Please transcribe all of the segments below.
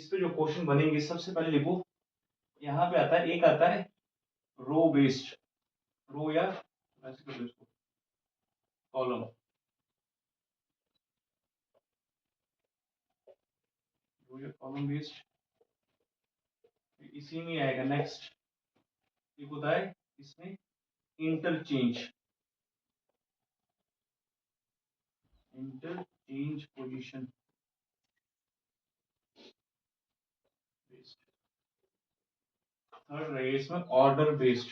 इस पे जो क्वेश्चन बनेंगे सबसे पहले लिखो, यहाँ पे आता है एक आता है रो बेस्ड, रो या ऐसे कर दो इसको कॉलम, रो या कॉलम बेस्ड, इसी में आएगा। नेक्स्ट एक होता है इसमें interchange, interchange position based. Third रहेगा इसमें ऑर्डर बेस्ड,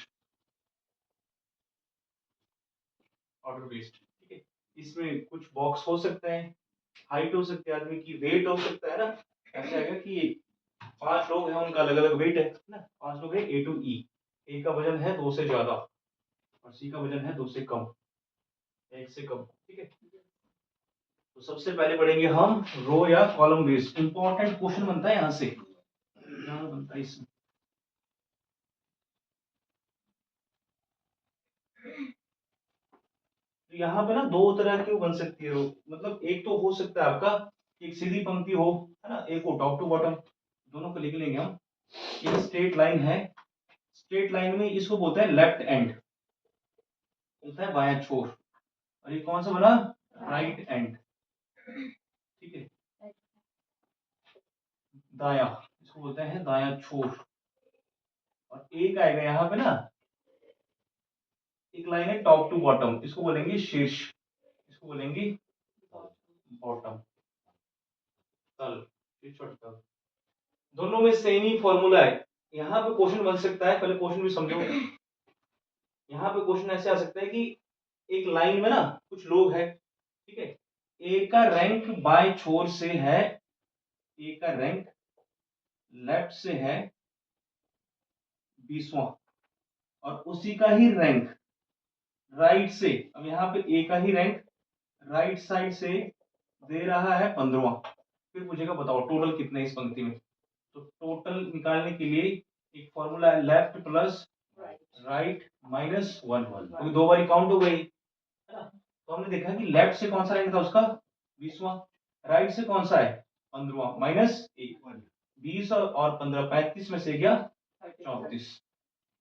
ऑर्डर बेस्ड, ठीक है। इसमें कुछ बॉक्स हो सकते हैं, हाइट हो सकती है आदमी की, वेट हो सकता है ना। ऐसा है कि 5 लोग हैं, उनका अलग अलग वेट है ना। 5 लोग हैं ए टू ई, ए का वजन है 2 से ज्यादा और सी का वजन है 2 से कम, 1 से कम, ठीक है। तो सबसे पहले पढ़ेंगे हम रो या कॉलम बेस्ड। इंपॉर्टेंट क्वेश्चन बनता है यहाँ से, यहाँ बनता है इसमें। तो यहाँ पे ना दो तरह की बन सकती है रो, मतलब एक तो हो सकता है आपका एक सीधी पंक्ति हो, है ना, एक हो टॉप टू बॉटम, दोनों को लिख लेंगे हम। ये स्ट्रेट लाइन है, स्ट्रेट लाइन में इसको बोलते हैं लेफ्ट एंड, बोलता है बायां छोर, और ये कौन सा बना, राइट एंड, ठीक है। दाया, इसको बोलते हैं दाया छोर। और एक आएगा यहाँ पे ना, एक लाइन है टॉप टू बॉटम, इसको बोलेंगे शीर्ष, इसको बोलेंगे बॉटम, तल, शीर्ष और तल। दोनों में सेम ही फॉर्मूला है। यहाँ पे क्वेश्चन बन सकता है, पहले क्वेश्चन भी समझो। यहाँ पे क्वेश्चन ऐसे आ सकता है कि एक लाइन में ना कुछ लोग हैं, ठीक है, ए का रैंक बाएं छोर से है, ए का रैंक लेफ्ट से है 20वां, और उसी का ही रैंक राइट से, अब यहाँ पे ए का ही रैंक राइट साइड से दे रहा है 15वां। फिर पूछेगा बताओ टोटल कितने इस पंक्ति में। तो टोटल निकालने के लिए एक फॉर्मूला है, लेफ्ट प्लस राइट माइनस 1, क्योंकि 2 बारी काउंट हो गई है ना। तो हमने देखा कि लेफ्ट से कौन सा रैंक था उसका 20वां, राइट से कौन सा है 15वां, माइनस 1, 20 और 15 35 में से गया 34।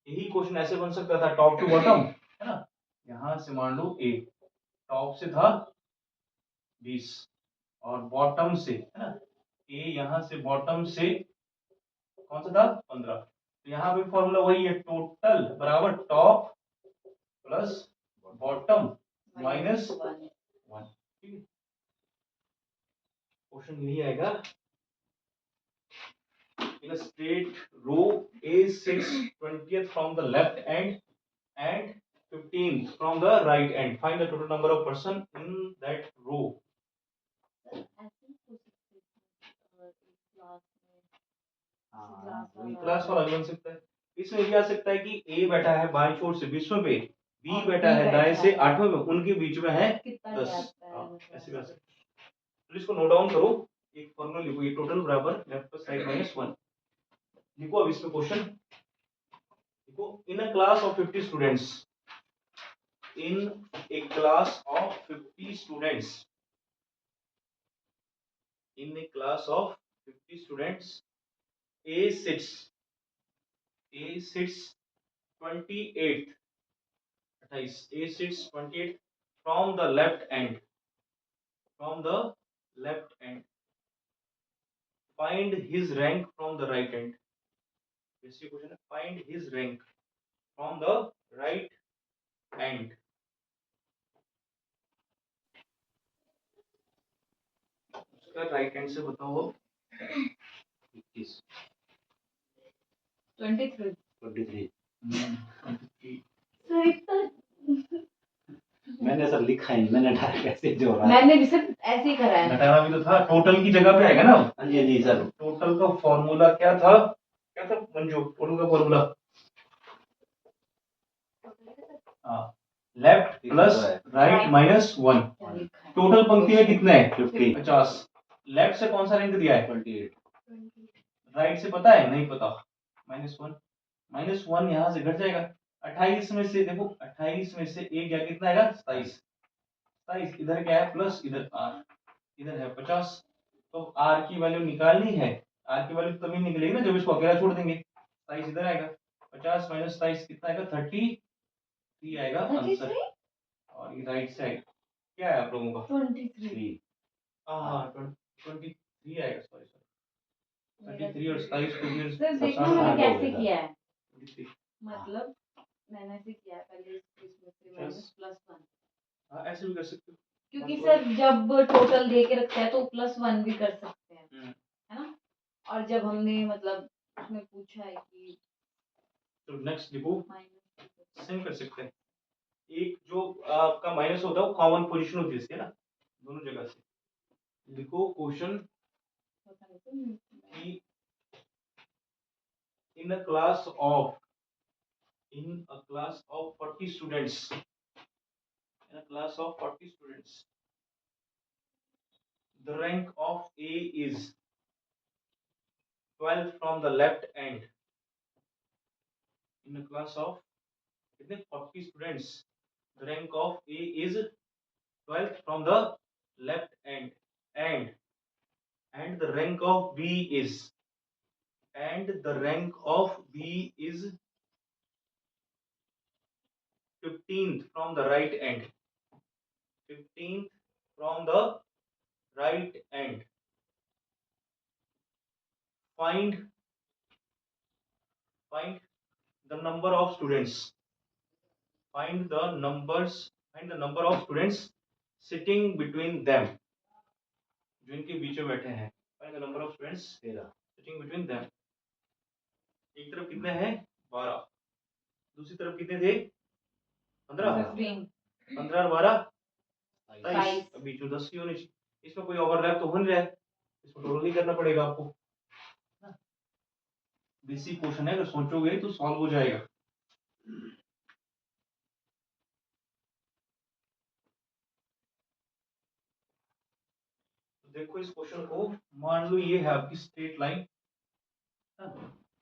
यही क्वेश्चन ऐसे बन सकता था टॉप टू बॉटम, है ना। यहां से मान लो ए टॉप से था 20 और बॉटम से, है ना, ए यहां से बॉटम से कौन सा था 15। तो यहाँ पे फॉर्मूला वही है, टोटल बराबर टॉप प्लस बॉटम माइनस 1, ठीक है। क्वेश्चन यही आएगा। In a straight row, A sits 20th from the left end and 15th from the right end. Find the total number of person in that row. Class वाला भी बन सकता है। इसमें ये आ सकता है कि ए बैठा है बाएं छोर से 20वें पे, बी बैठा है दाएं से 8वें में, उनके बीच में है 10। ऐसे कर सकते हैं। तो इसको नोट डाउन करो, एक फॉर्मूला लिखो, ये टोटल बराबर लेफ्ट प्लस राइट माइनस 1 लिखो। अब इसमें क्वेश्चन देखो, in a class of 50 students, in a class of 50 students, in a class of 50 students, a sits 28th, a sits 28th from the left end, from the left end, find his rank from the right end। जैसे question है, find his rank from the right end। उसका right hand से बताओ 21 23 मैंने सब लिखा ही, मैंने डाला कैसे जो रहा, मैंने भी सिर्फ ऐसे ही करा है। घटाना भी तो था, टोटल की जगह पे आएगा ना। हाँ जी जी सर। टोटल का फॉर्मूला क्या था, क्या था मंजू, टोटल का formula left plus right minus 1। Total पंक्ति में कितने हैं 50। लेफ्ट से कौन सा रैंक दिया है 28, राइट से पता है नहीं पता, -1, -1 यहाँ से घट जाएगा। 28 में से देखो, 28 में से एक गया कितना आएगा 27, 27 इधर क्या है प्लस, इधर आर, इधर है 50। तो आर की वैल्यू निकालनी है, आर की वैल्यू तभी निकलेगी ना जब इसको अकेला छोड़ देंगे। 27 इधर आएगा, 50 माइनस 27 कितना आएगा, 33 आएगा आंसर। 33 और ये राइट साइड क्या है आप लोगों का, 23 3 हाँ 23 आएगा, सॉरी सॉरी 33 और 27 को फिर सर देखो साठ मैंने हो कैसे गया। किया है, 23। मतलब मैंने ऐसे किया है, पहले इसमें से माइनस +1, हाँ ऐसे भी कर सकते हो। क्योंकि सर जब टोटल दे के रखते हैं तो +1 भी कर सकते हैं, है ना। और जब हमने मतलब उसमें पूछा है कि तो नेक्स्ट देखो, माइनस, सेम कर सकते हैं। एक जो आपका माइनस होता है वो कॉमन पोजीशन होती है इसकी, है ना, दोनों जगह से। लिखो क्वेश्चन कि in a class of 40 students, in a class of 40 students, the rank of A is 12 from the left end. In a class of 40 students, the rank of A is 12 from the left end, and the rank of B is, and the rank of B is 15th from the right end, 15th from the right end. Find the number of students. Find the number of students sitting between them. जो इनके बीच में बैठे हैं. Find the number of students 13 sitting between them. एक तरफ कितने हैं, 12, दूसरी तरफ कितने थे, 15, 15 और 12 27, अब बीच में 10 ही होनी चाहिए। इसमें कोई ओवरलैप तो हो नहीं रहा है, इसको टोटल ही करना पड़ेगा आपको। बेसिक क्वेश्चन है, अगर सोचोगे तो सॉल्व हो जाएगा। तो देखो इस क्वेश्चन को, मान लो ये है आपकी स्ट्रेट लाइन,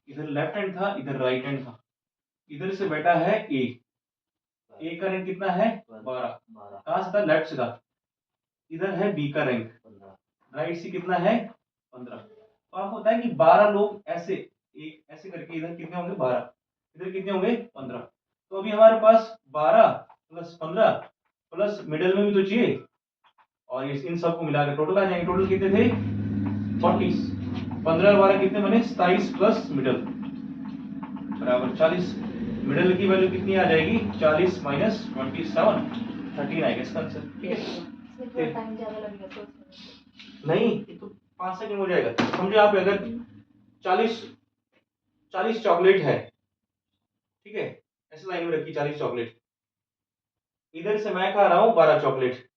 इधर लेफ्ट हैंड था, इधर राइट हैंड था, इधर से बैठा है ए का रैंक कितना है, 12, कहां से था, लेफ्ट से था, इधर है बी का रैंक 15 राइट से कितना है, 15। तो आपको होता है कि 12 लोग ऐसे एक ऐसे करके, इधर कितने होंगे 12, इधर कितने होंगे 15। तो अभी हमारे पास 12 प्लस 15 प्लस मिडल में भी तो चाहिए, और इन सबको मिला के टोटल आ जाएंगे। टोटल कितने थे 40, 15 और 12 कितने बने, 27 प्लस मिडल बराबर 40। मिडल की वैल्यू कितनी आ जाएगी, 40 माइनस 27, 13 आएगा इसका आंसर। ठीक है, इसमें थोड़ा टाइम ज्यादा लगेगा सोचने में। नहीं ये तो 5 सेकंड हो जाएगा। समझे आप, अगर 40 चॉकलेट है, ठीक है, ऐसे लाइन में रखी 40 चॉकलेट, इधर से मैं खा रहा हूँ 12 चॉकलेट,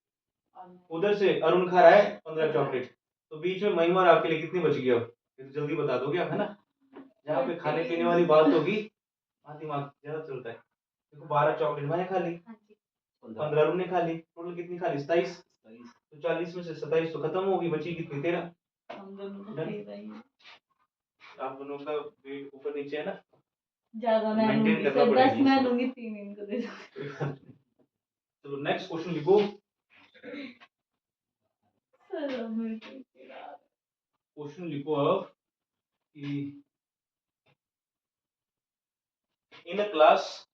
उधर से अरुण खा रहा है 15 चॉकलेट, तो बीच में महिमा और आपके लिए कितनी बच गई, अब ये तो जल्दी बता दोगे आप, है ना। जहाँ पे खाने पीने वाली बात होगी वहाँ दिमाग ज्यादा चलता है। देखो 12 चॉकलेट मैंने खा ली, 15 अरुण ने खा ली, टोटल कितनी खा ली, 27। तो 40 में से 27 तो खत्म होगी, बची कितनी, 13। हम दोनों को दे रही है, आप दोनों का वेट ऊपर नीचे है ना, ज्यादा मैं मेंटेन लूंगी करना सर, पड़ेगा 10 मैं लूंगी, 3 इनको दे दो। चलो नेक्स्ट क्वेश्चन लिखो। सर अब मेरे को चिढ़ा रहे क्वेश्चन लिखो अब कि in a class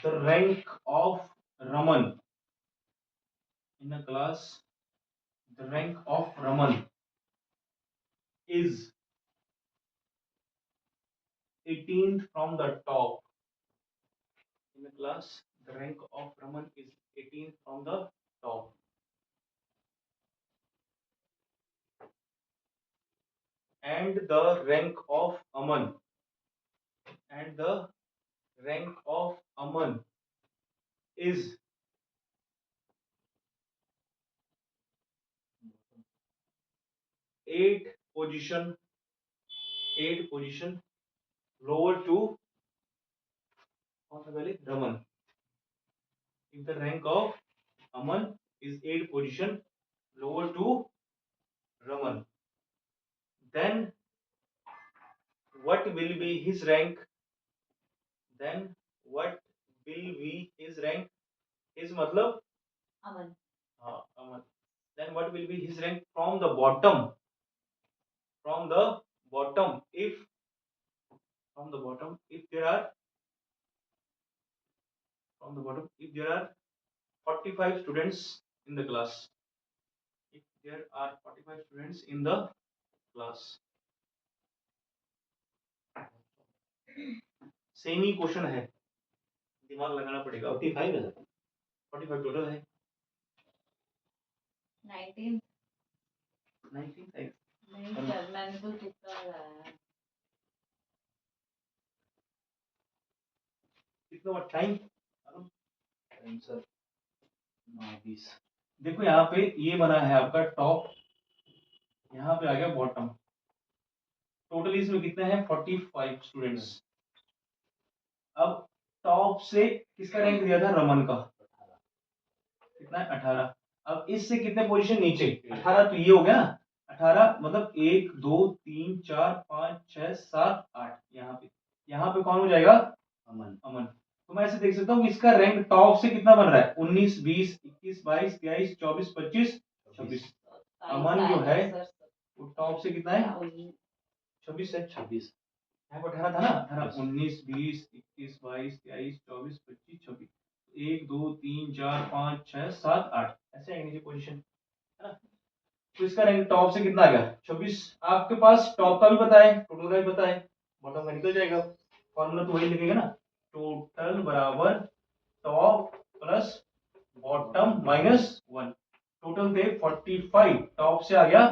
the rank of Raman, in a class the rank of Raman is 18th from the top. In a class the rank of Raman is 18th from the top, and the rank of Aman, and the rank of Aman is 8 position lower to Raman. If the rank of Aman is 8 position lower to Raman, then what will be his rank? Then what will be his rank? His मतलब अमन, हाँ अमन, then what will be his rank from the bottom? From the bottom, if there are from the bottom, if there are 45 students in the class, if there are 45 students in the class, same he question है, दिमाग लगाना पड़ेगा। 45 है sir 45 total है। 19 19 है। नहीं sir, मैंने तो तुक्का लगाया है। कितना टाइम? सर 9:20 देखो यहाँ पे ये बना है आपका टॉप, यहाँ पे आ गया बॉटम, टोटल इसमें कितने हैं 45 स्टूडेंट्स। अब टॉप से किसका रैंक दिया था? रमन का, कितना है 18। अब इससे कितने पोजीशन नीचे? 18, तो ये हो गया ना 18, मतलब 1 2 3 4 5 6 7 8, यहाँ पे कौन हो जाएगा? अमन। तो मैं ऐसे देख सकता हूँ कि इसका रैंक टॉप से कितना बन रहा है? 19 20 21 22 23 24 25 26। अमन जो है वो टॉप से कितना है? 26 है। 26 यहाँ पर 18 था ना, 18 19 20 21 22 23 24 25 26, 1 2 3 4 5 6 7 8, ऐसे आएंगे नीचे पोजीशन, है ना। तो इसका रैंक टॉप से कितना आ गया? 26। आपके पास टॉप का भी पता है, टोटल का भी पता है, बॉटम का निकल जाएगा। फॉर्मूला तो वही लिखेगा ना, टोटल बराबर top plus bottom minus 1। Total थे 45, टॉप से आ गया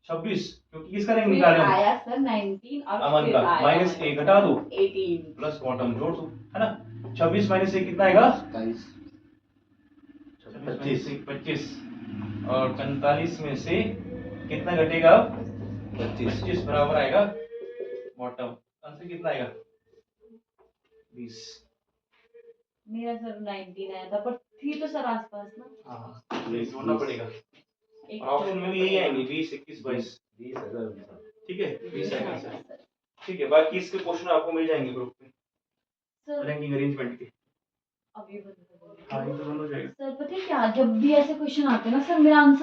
26, क्योंकि किसका रैंक निकाले हम? आया सर 19 और अमन फिर का, आया माइनस 1 घटा दो 18 प्लस बॉटम जोड़ दो, है ना। 26 माइनस 1 कितना आएगा? 27 25 25, और 45 में से कितना घटेगा? अब 25 बराबर आएगा बॉटम। आंसर कितना आएगा? 20। मेरा सर 19 आया था, पर थी तो सर आसपास ना। हाँ, तो ये जोड़ना पड़ेगा, एक और ऑप्शन में भी यही आएंगे 20 21 22। 20 है ठीक है, 20 आएगा सर। आंसर। ठीक है, बाकी इसके क्वेश्चन आपको मिल जाएंगे ग्रुप में, सर रैंकिंग अरेंजमेंट के। अभी बंद कर दो। हाँ, ये तो बंद हो जाएगा। सर पता है क्या, जब भी ऐसे क्वेश्चन आते हैं ना सर, मेरा आंसर